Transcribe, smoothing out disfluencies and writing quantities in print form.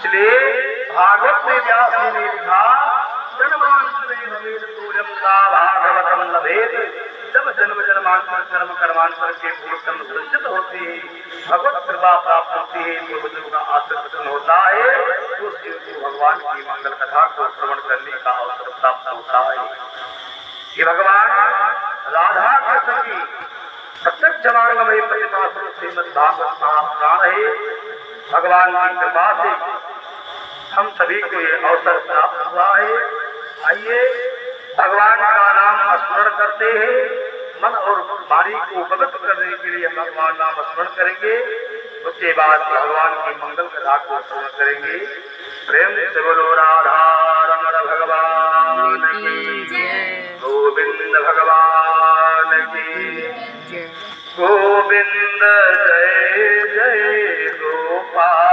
इसलिए भागवत में व्यास जी ने लिखा जन्मांतरे भवेत् तुल्यं सा भागवतं लभेत्। जब जन्म जन्मांतर कर्म कर्मांतर के पूर्व कर्म संचित होते हैं, भगवत कृपा प्राप्त होती है, पूर्वजों का आशीर्वाद होता है, तो शिव को भगवान की मंगल कथा को श्रवण करने का अवसर प्राप्त होता है। ये भगवान राधा कृष्ण की प्रत्यक्ष मार्गमय प्रतिमा श्रीमद् भागवत महापुराण है। भगवान की कृपा से हम सभी को ये अवसर प्राप्त हुआ है। आइए भगवान का नाम स्मरण करते हैं। मन और वाणी को पवित्र करने के लिए भगवान नाम स्मरण करेंगे। उसके बाद भगवान की मंगल कथा को श्रवण करेंगे। प्रेम से बोलो राधा रमण भगवान की जय, गोविंद भगवान की गोविंद जय जय गोपाल।